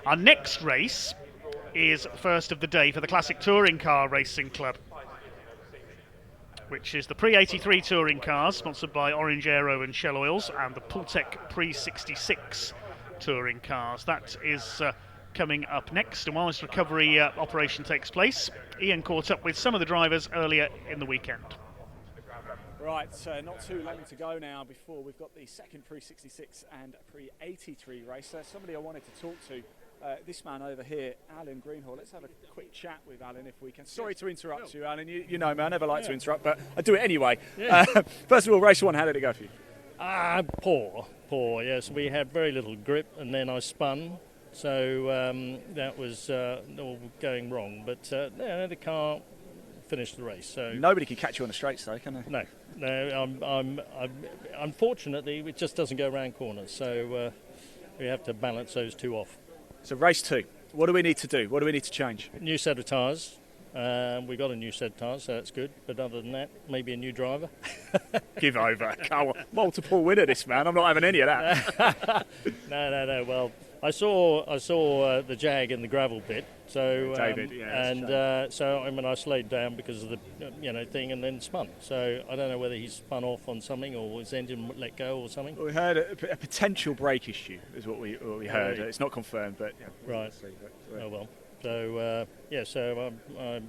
Our next race is first of the day for the Classic Touring Car Racing Club, which is the Pre-83 touring cars, sponsored by Orange Aero and Shell Oils, and the Pultec Pre-66 touring cars. That is coming up next, and while this recovery operation takes place, Ian caught up with some of the drivers earlier in the weekend. Right, not too long to go now before we've got the second Pre-66 and Pre-83 race. Somebody I wanted to talk to, this man over here, Alan Greenhall. Let's have a quick chat with Alan if we can. Sorry to interrupt you, Alan. You know me, I never like to interrupt, but I do it anyway. Yeah. First of all, race one, how did it go for you? Poor, yes. We had very little grip and then I spun, so that was all going wrong. But the car finished the race. So nobody can catch you on the straights though, can they? No. Unfortunately, it just doesn't go around corners, so we have to balance those two off. So race two, what do we need to do? What do we need to change? New set of tyres. We got a new set of tyres, so that's good. But other than that, maybe a new driver. Give over. Come on. Multiple winner, this man. I'm not having any of that. No. Well, I saw the Jag in the gravel pit. So David, I slowed down because of the thing, and then spun. So I don't know whether he's spun off on something or his engine let go or something. We heard a potential brake issue is what we heard. It's not confirmed, but right. Oh well. So I've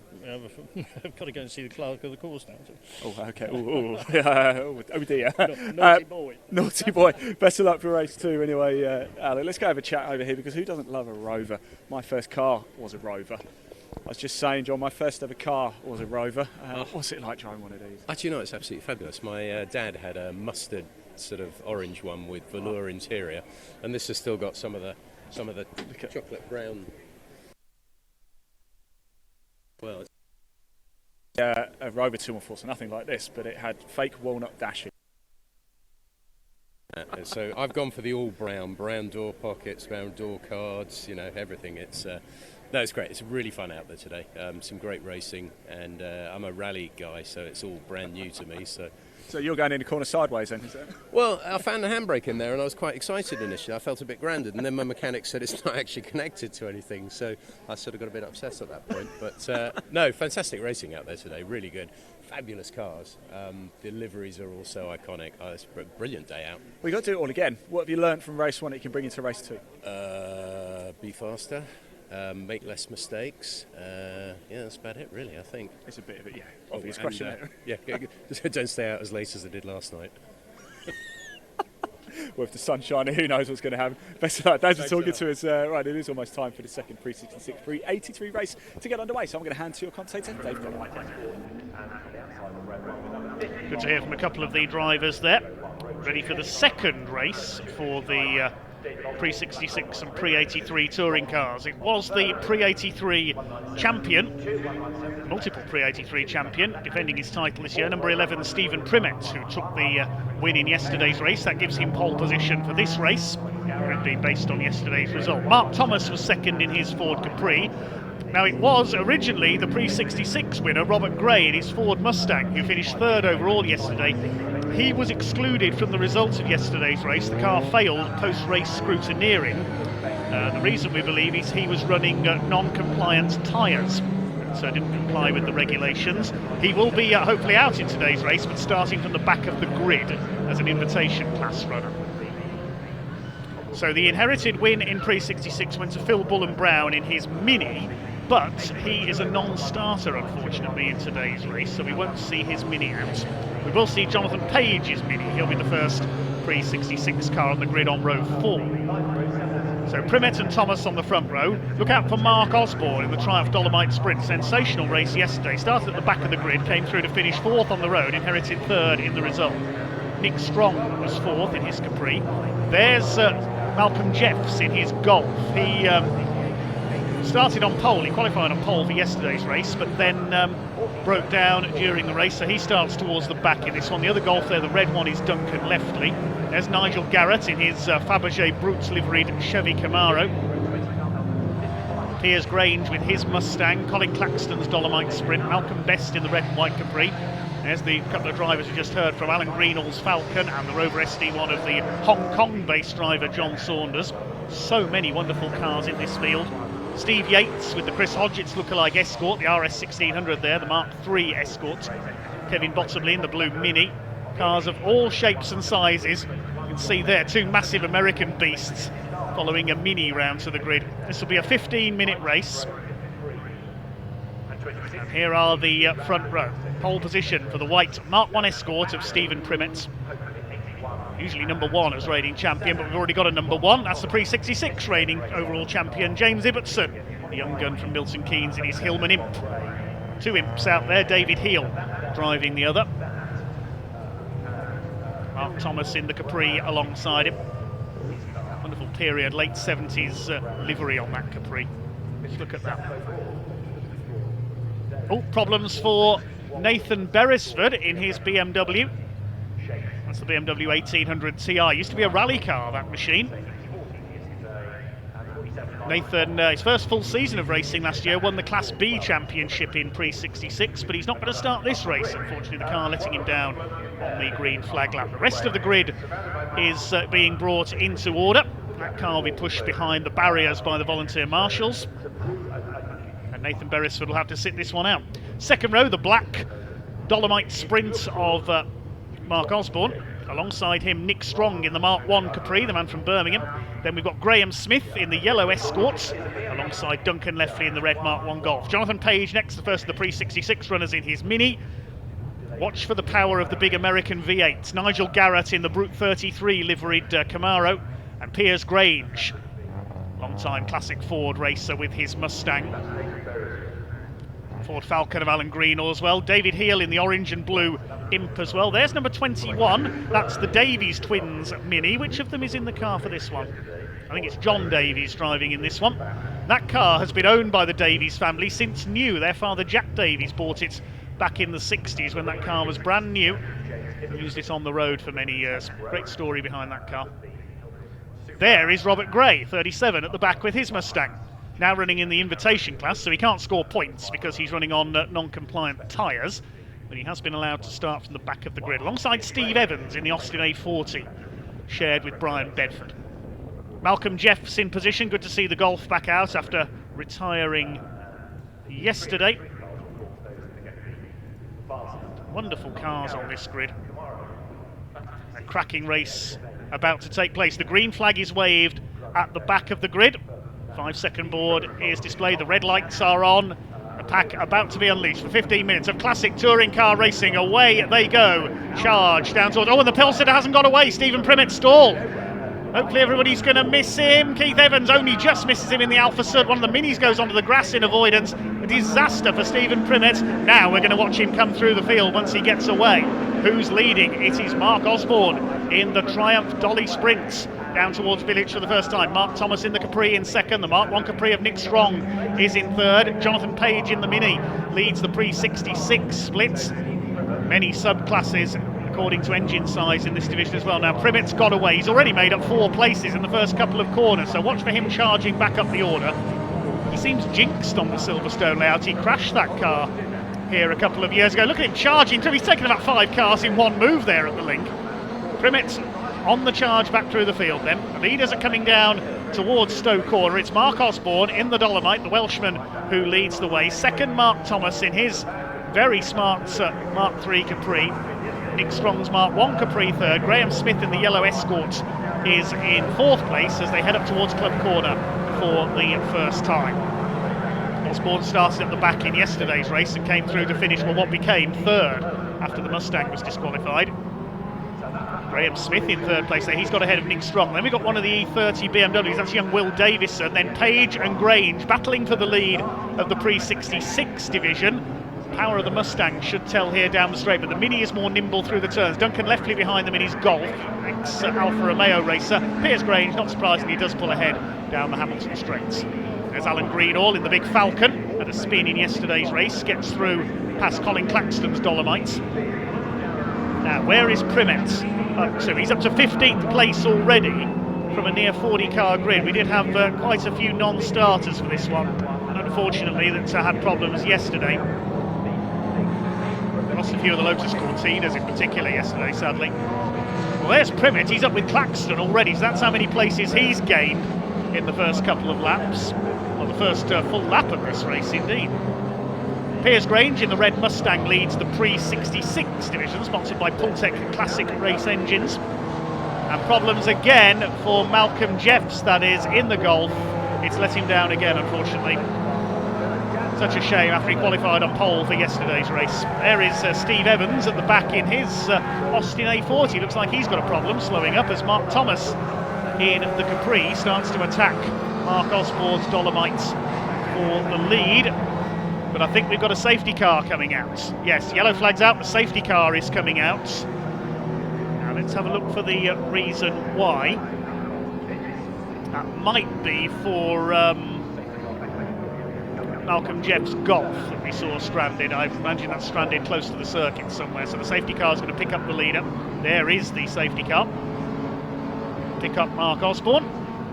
got to go and see the clerk of the course now. So. Oh, okay. Oh dear. Naughty boy. Naughty boy. Best of luck for race two anyway, Alan. Let's go have a chat over here, because who doesn't love a Rover? My first car was a Rover. I was just saying, John, my first ever car was a Rover. What's it like driving one of these? Actually, no, it's absolutely fabulous. My dad had a mustard sort of orange one with velour interior, and this has still got some of the chocolate brown. Well, a Rover 214, so nothing like this, but it had fake walnut dashing. So I've gone for the all brown door pockets, brown door cards, everything. It's great. It's really fun out there today. Some great racing, and I'm a rally guy, so it's all brand new to me. So you're going in the corner sideways then, is it? Well, I found the handbrake in there and I was quite excited initially. I felt a bit grounded, and then my mechanic said it's not actually connected to anything, so I sort of got a bit upset at that point. But no, fantastic racing out there today, really good. Fabulous cars. The liveries are also iconic. It's a brilliant day out. Well, you've got to do it all again. What have you learned from race one that you can bring into race two? Be faster. Make less mistakes. That's about it, really, I think. It's a bit of a obvious question. Don't stay out as late as I did last night. Well, if the sun's shining, who knows what's going to happen. Best of luck. Thanks for talking to us. Right, it is almost time for the second Pre-66, Pre-83 race to get underway. So I'm going to hand to your commentator, Dave Dolomite. Good to hear from a couple of the drivers there. Ready for the second race for the Pre-66 and Pre-83 touring cars. It was the Pre-83 champion, multiple Pre-83 champion, defending his title this year, number 11 Stephen Primet, who took the win in yesterday's race. That gives him pole position for this race, indeed based on yesterday's result. Mark Thomas was second in his Ford Capri. Now, it was originally the Pre-66 winner, Robert Gray, in his Ford Mustang, who finished third overall yesterday. He was excluded from the results of yesterday's race. The car failed post-race scrutineering. The reason, we believe, is he was running non-compliant tyres, so didn't comply with the regulations. He will be hopefully out in today's race, but starting from the back of the grid as an invitation class runner. So the inherited win in Pre-66 went to Phil Bullen-Brown in his Mini, but he is a non-starter, unfortunately, in today's race, so we won't see his Mini out. We will see Jonathan Page's Mini. He'll be the first Pre-66 car on the grid on row 4. So Primet and Thomas on the front row. Look out for Mark Osborne in the Triumph Dolomite Sprint. Sensational race yesterday. Started at the back of the grid, came through to finish fourth on the road, inherited third in the result. Nick Strong was fourth in his Capri. There's Malcolm Jeffs in his Golf. He started on pole, he qualified on pole for yesterday's race, but then broke down during the race, so he starts towards the back in this one. The other Golf there, the red one, is Duncan Leftley. There's Nigel Garrett in his Fabergé Brutes liveried Chevy Camaro. Piers Grange with his Mustang, Colin Claxton's Dolomite Sprint, Malcolm Best in the red and white Capri. There's the couple of drivers we just heard from, Alan Greenall's Falcon and the Rover SD1 of the Hong Kong-based driver John Saunders. So many wonderful cars in this field. Steve Yates with the Chris Hodgetts lookalike Escort, the RS 1600 there, the Mark III Escort. Kevin Bottomley in the blue Mini. Cars of all shapes and sizes. You can see there two massive American beasts following a Mini round to the grid. This will be a 15-minute race. And here are the front row. Pole position for the white Mark I Escort of Stephen Primet. Usually number 1 as reigning champion, but we've already got a number 1. That's the Pre-66 reigning overall champion, James Ibbotson, the young gun from Milton Keynes in his Hillman Imp. Two Imps out there, David Heel driving the other. Mark Thomas in the Capri alongside him. Wonderful period, late 70s livery on that Capri. Let's look at that. Oh, problems for Nathan Beresford in his BMW. That's the BMW 1800 Ti. Used to be a rally car, that machine. Nathan, his first full season of racing last year, won the Class B championship in Pre-66, but he's not going to start this race. Unfortunately, the car letting him down on the green flag lap. The rest of the grid is being brought into order. That car will be pushed behind the barriers by the volunteer marshals. And Nathan Beresford will have to sit this one out. Second row, the black Dolomite Sprint of Mark Osborne. Alongside him, Nick Strong in the Mark I Capri, the man from Birmingham. Then we've got Graham Smith in the yellow Escort, alongside Duncan Leffley in the red Mark I Golf. Jonathan Page next, the first of the Pre-66 runners in his Mini. Watch for the power of the big American V8. Nigel Garrett in the Brute 33 liveried Camaro. And Piers Grange, long-time classic Ford racer with his Mustang. Ford Falcon of Alan Greenall as well. David Heel in the orange and blue Imp as well. There's number 21. That's the Davies twins Mini. Which of them is in the car for this one? I think it's John Davies driving in this one. That car has been owned by the Davies family since new. Their father Jack Davies bought it back in the 60s when that car was brand new. Used it on the road for many years. Great story behind that car. There is Robert Gray, 37, at the back with his Mustang. Now running in the invitation class, so he can't score points because he's running on non-compliant tyres. But he has been allowed to start from the back of the grid, alongside Steve Evans in the Austin A40, shared with Brian Bedford. Malcolm Jeffs in position. Good to see the Golf back out after retiring yesterday. Wonderful cars on this grid. A cracking race about to take place. The green flag is waved at the back of the grid. 5-second board is displayed. The red lights are on. The pack about to be unleashed for 15 minutes of classic touring car racing. Away they go. Charge down towards... Oh, and the Pilsetter hasn't got away. Stephen Primet stalled. Hopefully everybody's going to miss him. Keith Evans only just misses him in the Alpha Sud. One of the Minis goes onto the grass in avoidance. A disaster for Stephen Primet. Now we're going to watch him come through the field once he gets away. Who's leading? It is Mark Osborne in the Triumph Dolly Sprints. Down towards Village for the first time. Mark Thomas in the Capri in second. The Mark I Capri of Nick Strong is in third. Jonathan Page in the Mini leads the Pre-66 splits. Many subclasses according to engine size in this division as well. Now Primet's got away. He's already made up 4 places in the first couple of corners, so watch for him charging back up the order. He seems jinxed on the Silverstone layout. He crashed that car here a couple of years ago. Look at him charging through. He's taken about 5 cars in one move there at the link. Primet on the charge back through the field then. The leaders are coming down towards Stowe Corner. It's Mark Osborne in the Dolomite, the Welshman, who leads the way. Second, Mark Thomas in his very smart Mark III Capri. Nick Strong's Mark I Capri third. Graham Smith in the yellow Escort is in 4th place as they head up towards Club Corner for the first time. Osborne started at the back in yesterday's race and came through to finish for what became 3rd after the Mustang was disqualified. Graham Smith in 3rd place there. He's got ahead of Nick Strong. Then we've got one of the E30 BMWs. That's young Will Davison. Then Page and Grange battling for the lead of the Pre-66 division. Power of the Mustang should tell here down the straight, but the Mini is more nimble through the turns. Duncan Leffley behind them in his Golf, ex-Alfa Romeo racer. Piers Grange, not surprisingly, does pull ahead down the Hamilton straights. There's Alan Greenall in the big Falcon. Had a spin in yesterday's race, gets through past Colin Claxton's Dolomites. Now, where is Primet up to? He's up to 15th place already from a near 40-car grid. We did have quite a few non-starters for this one, unfortunately, that had problems yesterday. Lost a few of the Lotus Cortinas in particular yesterday, sadly. Well, there's Primet. He's up with Claxton already, so that's how many places he's gained. in the first couple of laps. Well, the first full lap of this race, indeed. Piers Grange in the red Mustang leads the pre-66 division, sponsored by Pultec Classic Race Engines. And problems again for Malcolm Jeffs, that is, in the Golf. It's let him down again, unfortunately. Such a shame after he qualified on pole for yesterday's race. There is Steve Evans at the back in his Austin A40. Looks like he's got a problem slowing up as Mark Thomas in the Capri starts to attack Mark Osborne's Dolomite for the lead. But I think we've got a safety car coming out. Yes, yellow flag's out, the safety car is coming out. Now let's have a look for the reason why. That might be for Malcolm Jeff's Golf that we saw stranded. I imagine that's stranded close to the circuit somewhere. So the safety car is going to pick up the leader. There is the safety car. Pick up Mark Osborne.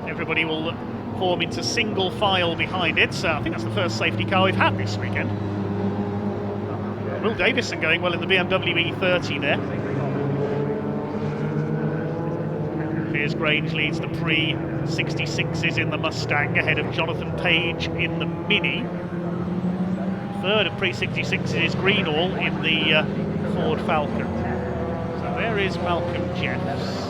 Everybody will form into single file behind it. So I think that's the first safety car we've had this weekend. Will Davison going well in the BMW E30 there. Piers Grange leads the pre-66s in the Mustang ahead of Jonathan Page in the Mini. Third of pre-66s is Greenall in the Ford Falcon. So there is Malcolm Jeffs.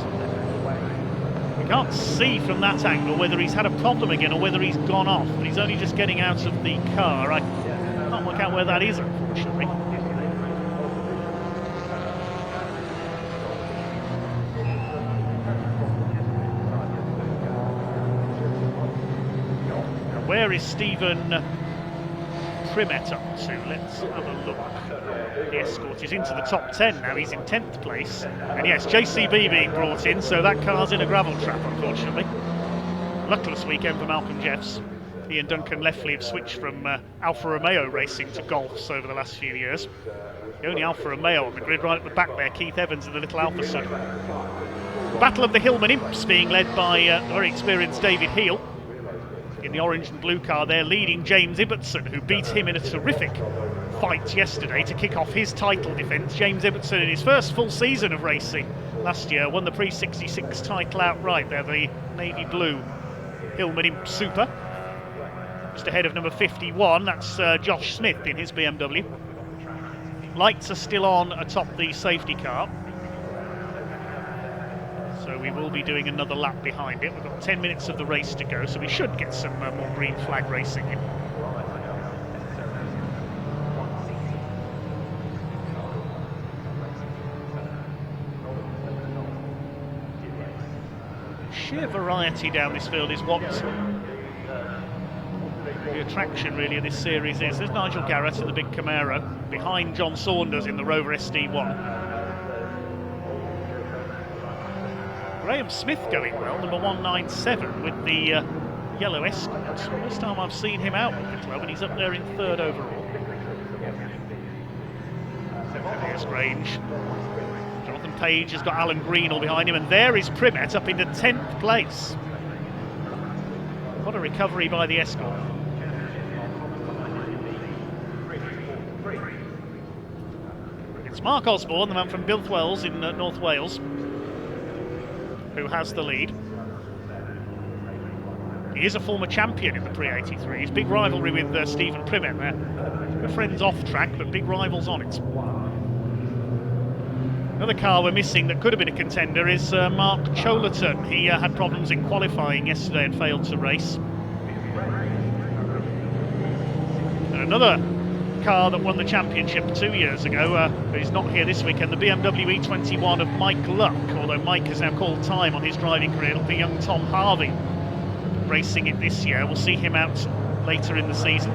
We can't see from that angle whether he's had a problem again or whether he's gone off, but he's only just getting out of the car. I can't work out where that is, unfortunately. Where is Stephen Primet up to? Let's have a look. The Escort is into the top 10 now, he's in 10th place. And yes, JCB being brought in, so that car's in a gravel trap, unfortunately. Luckless weekend for Malcolm Jeffs. He and Duncan Leffley have switched from Alfa Romeo racing to Golfs over the last few years. The only Alfa Romeo on the grid right at the back there, Keith Evans and the little Alfa Sud. Battle of the Hillman Imps being led by the very experienced David Heel. In the orange and blue car there, leading James Ibbotson, who beat him in a terrific fight yesterday to kick off his title defence. James Ibbotson in his first full season of racing last year won the pre-66 title outright there, the navy blue Hillman Imp Super. Just ahead of number 51, that's Josh Smith in his BMW. Lights are still on atop the safety car. So we will be doing another lap behind it. We've got 10 minutes of the race to go, so we should get some more green flag racing in. Sheer variety down this field is what the attraction really of this series is. There's Nigel Garrett in the big Camaro, behind John Saunders in the Rover SD1. Graham Smith going well, number 197 with the yellow Escort. First time I've seen him out with the club, and he's up there in third overall. There's Grange. Jonathan Page has got Alan Greenall behind him, and there is Primet up into 10th place. What a recovery by the Escort. It's Mark Osborne, the man from Bilthwells in North Wales, who has the lead. He is a former champion in the pre-83s. Big rivalry with Stephen Primet there. Good friends off track, but big rivals on it. Another car we're missing that could have been a contender is Mark Cholerton. He had problems in qualifying yesterday and failed to race. And another car that won the championship 2 years ago, but he's not here this weekend, the BMW E21 of Mike Luck, although Mike has now called time on his driving career. It'll be young Tom Harvey racing it this year. We'll see him out later in the season.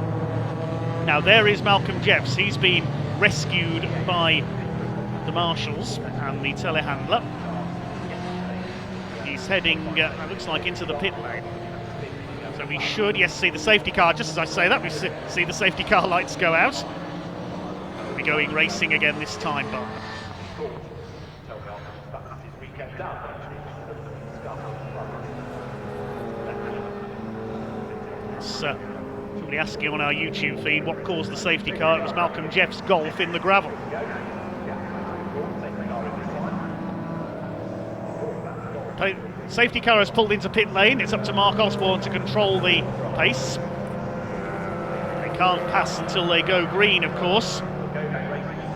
Now there is Malcolm Jeffs. He's been rescued by the marshals and the telehandler. He's heading, it looks like, into the pit lane. So we should, yes, see the safety car. Just as I say that, we see the safety car lights go out. We'll be going racing again this time, but somebody asking on our YouTube feed what caused the safety car. It was Malcolm Jeffs' Golf in the gravel. Safety car has pulled into pit lane. It's up to Mark Osborne to control the pace. They can't pass until they go green, of course.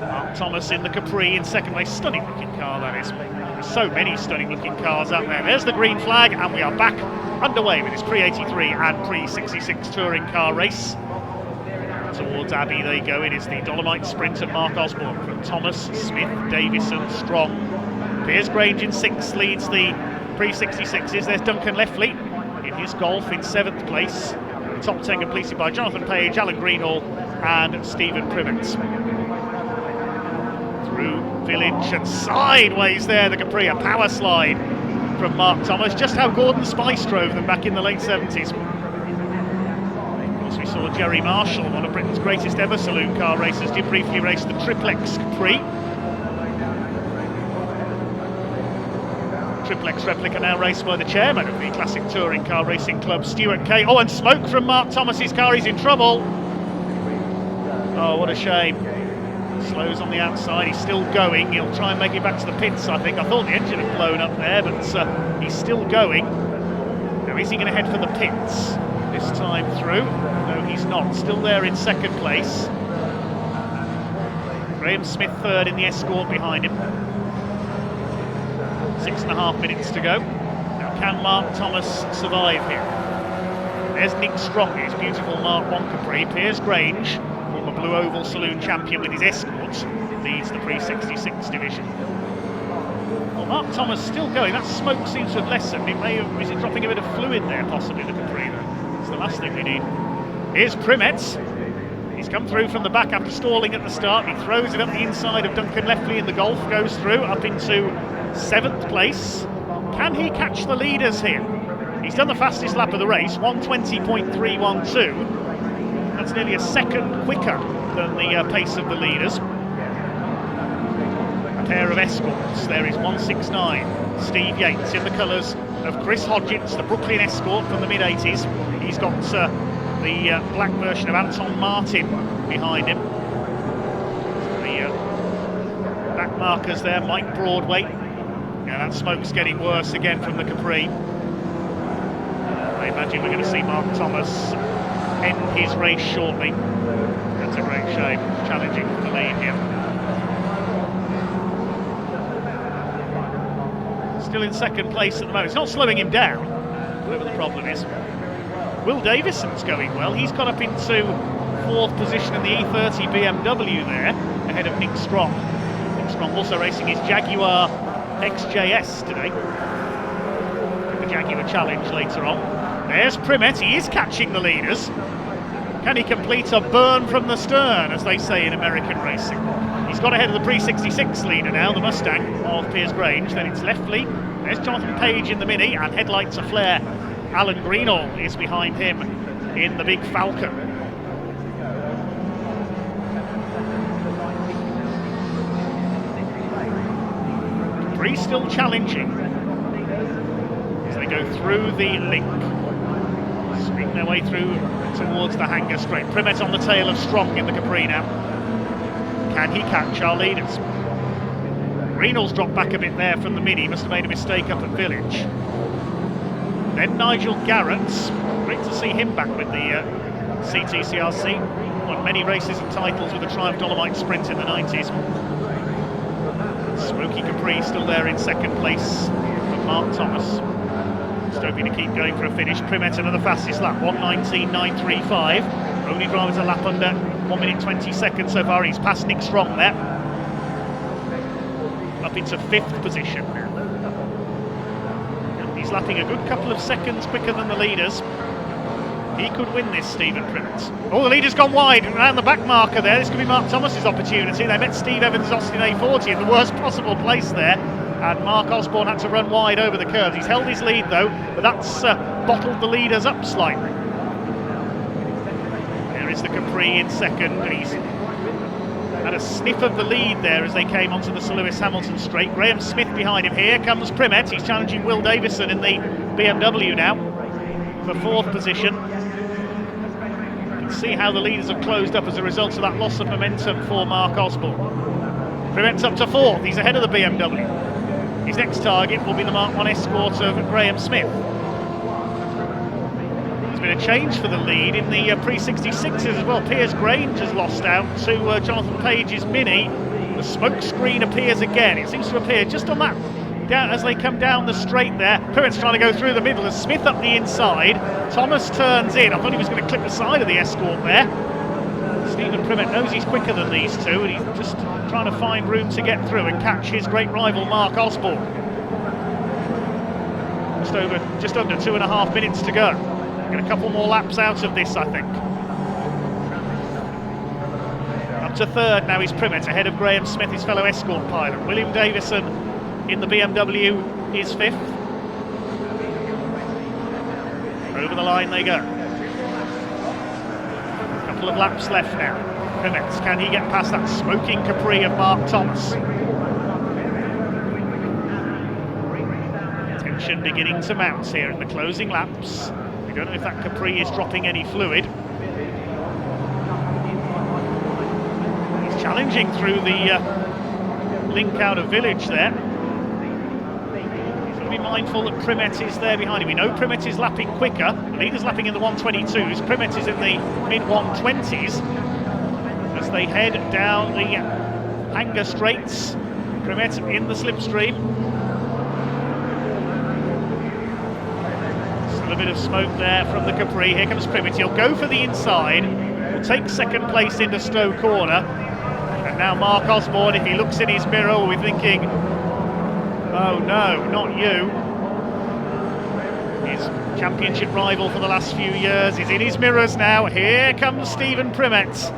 Mark Thomas in the Capri in second place. Stunning looking car, that is. There's so many stunning looking cars out there. There's the green flag, and we are back underway with this Pre-83 and Pre-66 touring car race. Towards Abbey they go. It is the Dolomite Sprint at Mark Osborne from Thomas, Smith, Davison, Strong. Piers Grange in 6th leads the Pre-66s. There's Duncan Leffley in his Golf in 7th place. The top 10 completed by Jonathan Page, Alan Greenhall and Stephen Privet. Through Village and sideways there, the Capri, a power slide from Mark Thomas. Just how Gordon Spice drove them back in the late 70s. Of course, we saw Jerry Marshall, one of Britain's greatest ever saloon car racers, did briefly race the Triplex Capri. Triplex replica now raced by the chairman of the Classic Touring Car Racing Club, Stuart Kay. Oh, and smoke from Mark Thomas's car, he's in trouble. Oh, what a shame. Slows on the outside, he's still going. He'll try and make it back to the pits, I think. I thought the engine had blown up there, but he's still going. Now, is he going to head for the pits this time through? No, he's not. Still there in second place. Graham Smith third in the Escort behind him. 6.5 minutes to go. Now, can Mark Thomas survive here? There's Nick Strong, his beautiful Mark 1 Capri. Piers Grange, former Blue Oval Saloon champion with his Escort, leads the Pre-66 division. Well, Mark Thomas still going. That smoke seems to have lessened. It may have, is it dropping a bit of fluid there, possibly, the Capri? It's the last thing we need. Here's Primet. He's come through from the back after stalling at the start. He throws it up the inside of Duncan Leffley in the Golf, goes through up into 7th place. Can he catch the leaders here? He's done the fastest lap of the race, 1:20.312. That's nearly a second quicker than the pace of the leaders. A pair of Escorts. There is 1:69. Steve Yates in the colours of Chris Hodgins, the Brooklyn Escort from the mid-80s. He's got the black version of Anton Martin behind him. The back markers there, Mike Broadway. Yeah, that smoke's getting worse again from the Capri. I imagine we're going to see Mark Thomas end his race shortly. That's a great shame. Challenging for the lead here. Still in second place at the moment. It's not slowing him down, whatever the problem is. Will Davison's going well. He's got up into 4th position in the E30 BMW there, ahead of Nick Strong. Nick Strong also racing his Jaguar XJS today. The Jaguar Challenge later on. There's Primet, he is catching the leaders. Can he complete a burn from the stern, as they say in American racing? He's got ahead of the Pre-66 leader now, the Mustang of Piers Grange. Then it's Leffley. There's Jonathan Page in the Mini, and headlights a flare. Alan Greenhall is behind him in the big Falcon. Capri still challenging as they go through the link. Swing their way through towards the hangar straight. Primet on the tail of Strong in the Capri now. Can he catch our leaders? Greenhall's dropped back a bit there from the Mini. Must have made a mistake up at Village. Then Nigel Garrett. Great to see him back with the CTCRC. Won many races and titles with the Triumph Dolomite Sprint in the 90s. Smoky Capri still there in second place from Mark Thomas. Just hoping to keep going for a finish. Primet another fastest lap, 1:19.935. Only driver's a lap under 1 minute 20 seconds so far. He's passed Nick Strong there. Up into 5th position now. And he's lapping a good couple of seconds quicker than the leaders. He could win this, Stephen Privet. Oh, the leader's gone wide around the back marker there. This could be Mark Thomas's opportunity. They met Steve Evans' Austin A40 in the worst possible place there. And Mark Osborne had to run wide over the curves. He's held his lead though, but that's bottled the leaders up slightly. There is the Capri in second. He's had a sniff of the lead there as they came onto the Sir Lewis Hamilton straight. Graham Smith behind him. Here comes Primet. He's challenging Will Davison in the BMW now for 4th position. You can see how the leaders have closed up as a result of that loss of momentum for Mark Osborne. Primet's up to 4th. He's ahead of the BMW. His next target will be the Mark 1 escort of Graham Smith. There's been a change for the lead in the pre-66s as well. Piers Grange has lost out to Jonathan Page's Mini. The smoke screen appears again. It seems to appear just on that, down as they come down the straight there. Primett's trying to go through the middle as Smith up the inside. Thomas turns in. I thought he was going to clip the side of the escort there. Stephen Primett knows he's quicker than these two, and he's just trying to find room to get through and catch his great rival Mark Osborne. Just under 2.5 minutes to go. Get a couple more laps out of this, I think. Up to third now is Primett, ahead of Graham Smith, his fellow escort pilot. William Davison in the BMW is fifth. Over the line they go. Couple of laps left now. Primett, can he get past that smoking Capri of Mark Thomas? Tension beginning to mount here in the closing laps. We don't know if that Capri is dropping any fluid. He's challenging through the link out of Village there. He's got to be mindful that Primett is there behind him. We know Primett is lapping quicker. The leader's lapping in the 122s. Primett is in the mid-120s. As they head down the Hanger Straights, Primett in the slipstream. Still a bit of smoke there from the Capri. Here comes Primett. He'll go for the inside. Will take second place into Stowe Corner. And now Mark Osborne, if he looks in his mirror, will be thinking, oh no, not you. His championship rival for the last few years is in his mirrors now. Here comes Stephen Primett.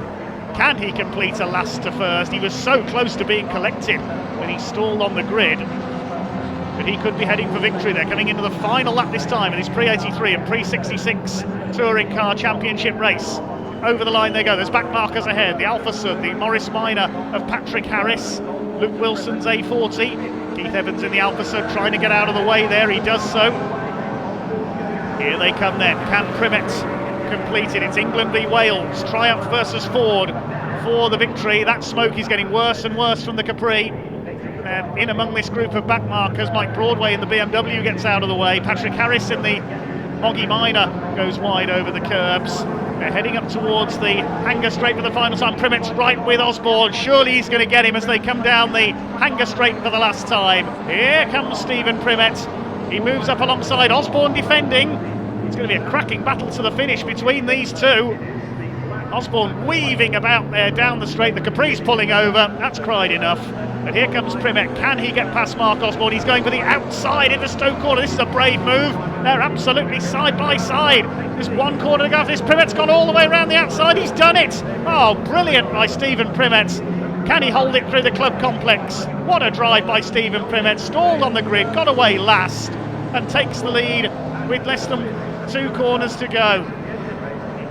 Can he complete a last to first? He was so close to being collected when he stalled on the grid. But he could be heading for victory there, coming into the final lap this time in his pre-83 and pre-66 Touring Car Championship race. Over the line they go. There's back markers ahead. The Alfa Sud, the Morris Minor of Patrick Harris, Luke Wilson's A40. Keith Evans in the Alfa Sud trying to get out of the way there. He does so. Here they come then. Can Primett complete it? It's England v Wales. Triumph versus Ford for the victory. That smoke is getting worse and worse from the Capri. In among this group of back markers, Mike Broadway in the BMW gets out of the way. Patrick Harris in the Moggy Minor goes wide over the curbs. They're heading up towards the Hanger Straight for the final time. Primett's right with Osborne. Surely he's going to get him as they come down the Hanger Straight for the last time. Here comes Stephen Primett. He moves up alongside Osborne defending. It's going to be a cracking battle to the finish between these two. Osborne weaving about there down the straight. The Capri's pulling over. That's cried enough. But here comes Primett. Can he get past Mark Osborne? He's going for the outside into Stowe Corner. This is a brave move. They're absolutely side by side. There's one corner to go after this. Primett's gone all the way around the outside. He's done it. Oh, brilliant by Stephen Primett. Can he hold it through the club complex? What a drive by Stephen Primett. Stalled on the grid, got away last, and takes the lead with less than 2 corners to go.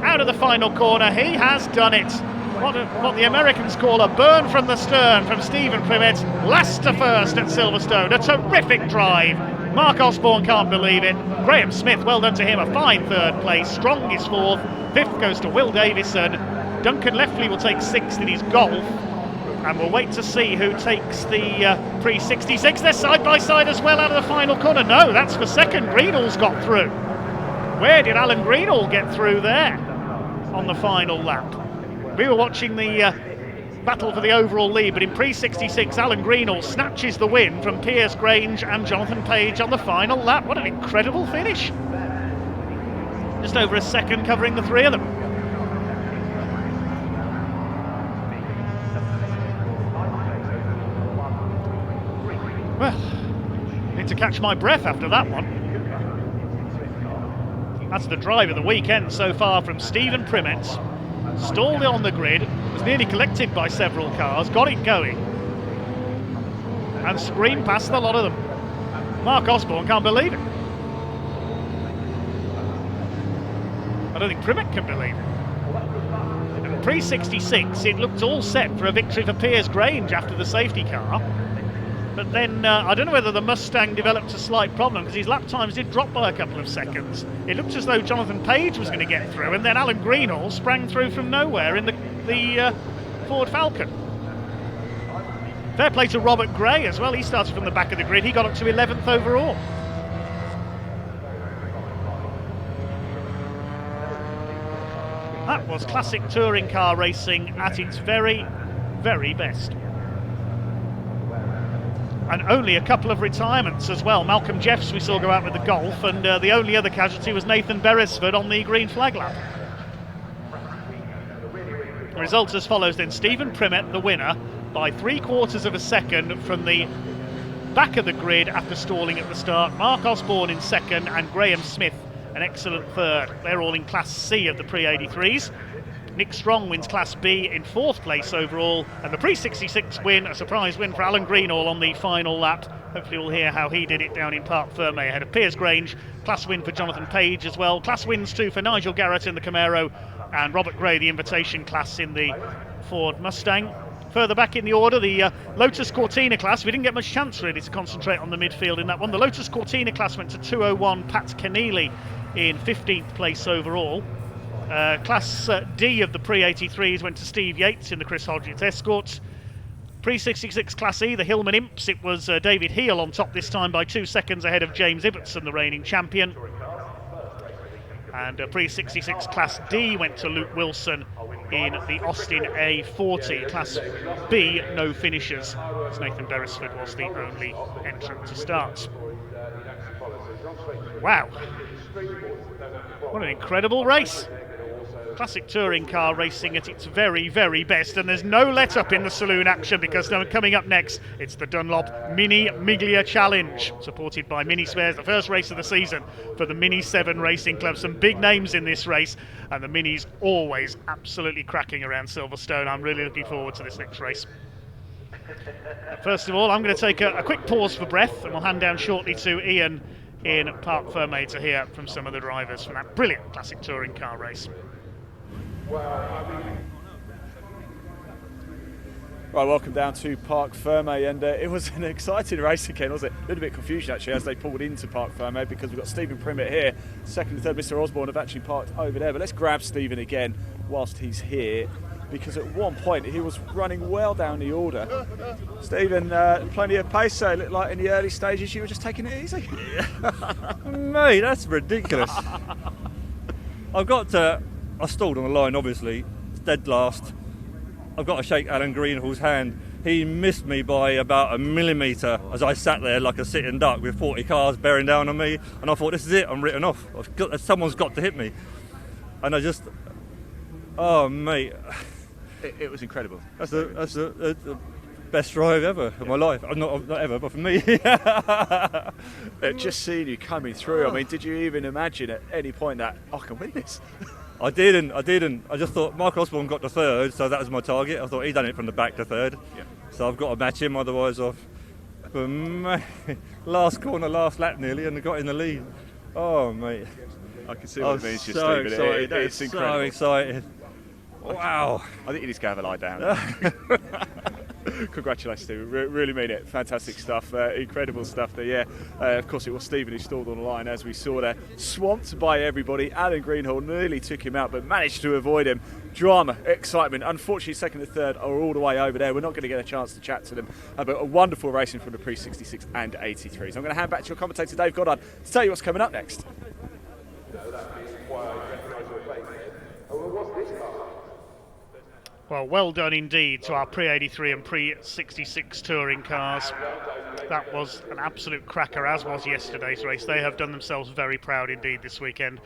Out of the final corner, he has done it. What the Americans call a burn from the stern from Stephen Primett, last to first at Silverstone. A terrific drive. Mark Osborne can't believe it. Graham Smith, well done to him, a fine third place. Strong is fourth. Fifth goes to Will Davison. Duncan Leffley will take sixth in his Golf. And we'll wait to see who takes the pre-66. They're side by side as well out of the final corner. No, that's for second. Greenall's got through. Where did Alan Greenall get through there on the final lap? We were watching the battle for the overall lead, but in pre-66, Alan Greenall snatches the win from Piers Grange and Jonathan Page on the final lap. What an incredible finish. Just over a second covering the three of them. Well, need to catch my breath after that one. That's the drive of the weekend so far from Stephen Primett. Stalled on the grid, was nearly collected by several cars, got it going, and screamed past a lot of them. Mark Osborne can't believe it. I don't think Primett can believe it. And pre-66, it looked all set for a victory for Piers Grange after the safety car. But then, I don't know whether the Mustang developed a slight problem because his lap times did drop by a couple of seconds. It looked as though Jonathan Page was going to get through, and then Alan Greenall sprang through from nowhere in the Ford Falcon. Fair play to Robert Gray as well. He started from the back of the grid. He got up to 11th overall. That was classic touring car racing at its very, very best. And only a couple of retirements as well. Malcolm Jeffs we saw go out with the Golf, and the only other casualty was Nathan Beresford on the green flag lap. The result as follows then. Stephen Primet, the winner, by 3/4 of a second from the back of the grid after stalling at the start. Mark Osborne in second and Graham Smith an excellent third. They're all in Class C of the Pre-83s. Nick Strong wins Class B in 4th place overall, and the Pre-66 win, a surprise win for Alan Greenall on the final lap. Hopefully we'll hear how he did it down in Parc Fermé ahead of Piers Grange. Class win for Jonathan Page as well. Class wins too for Nigel Garrett in the Camaro, and Robert Gray the invitation class in the Ford Mustang. Further back in the order, the Lotus Cortina class. We didn't get much chance really to concentrate on the midfield in that one. The Lotus Cortina class went to 201 Pat Keneally in 15th place overall. Class D of the Pre-83s went to Steve Yates in the Chris Hodgetts Escort. Pre-66 Class E, the Hillman Imps, it was David Heel on top this time by 2 seconds ahead of James Ibbotson, the reigning champion. And Pre-66 Class D went to Luke Wilson in the Austin A40. Class B, no finishers, as Nathan Beresford was the only entrant to start. Wow, what an incredible race. Classic touring car racing at its very, very best, and there's no let up in the saloon action, because coming up next it's the Dunlop Mini Miglia Challenge, supported by Mini Spares, the first race of the season for the Mini 7 Racing Club. Some big names in this race, and the Minis always absolutely cracking around Silverstone. I'm really looking forward to this next race. First of all, I'm going to take a quick pause for breath, and we'll hand down shortly to Ian in Parc Fermé to hear from some of the drivers from that brilliant classic touring car race. Right, welcome down to Parc Fermé, and it was an exciting race again, wasn't it? A little bit of confusion actually as they pulled into Parc Fermé, because we've got Stephen Primet here, second and third. Mr. Osborne have actually parked over there, but let's grab Stephen again whilst he's here, because at one point he was running well down the order. Stephen, plenty of pace, so it looked like in the early stages you were just taking it easy. Mate, that's ridiculous. I stalled on the line, obviously, dead last. I've got to shake Alan Greenhall's hand. He missed me by about a millimetre as I sat there like a sitting duck with 40 cars bearing down on me, and I thought, this is it, I'm written off. Someone's got to hit me. And oh mate. It was incredible. That's the best drive ever of my life. Not ever, but for me. Just seeing you coming through, I mean, did you even imagine at any point that I can win this? I didn't. I just thought Mark Osborne got to third, so that was my target. I thought he'd done it from the back to third. Yeah. So I've got to match him, otherwise but mate, last corner, last lap nearly, and I got in the lead. Oh, mate. I can see what it means to you, so Stephen. Excited. It's incredible. So excited. Wow. I think you need to go have a lie down. Congratulations, Stephen. Really mean it. Fantastic stuff. Incredible stuff there, yeah. Of course, it was Stephen who stalled on the line, as we saw there. Swamped by everybody. Alan Greenhall nearly took him out, but managed to avoid him. Drama, excitement. Unfortunately, second and third are all the way over there. We're not going to get a chance to chat to them about a wonderful racing from the Pre-66 and 83s. I'm going to hand back to your commentator, Dave Goddard, to tell you what's coming up next. Well, well done indeed to our Pre-83 and Pre-66 touring cars. That was an absolute cracker, as was yesterday's race. They have done themselves very proud indeed this weekend.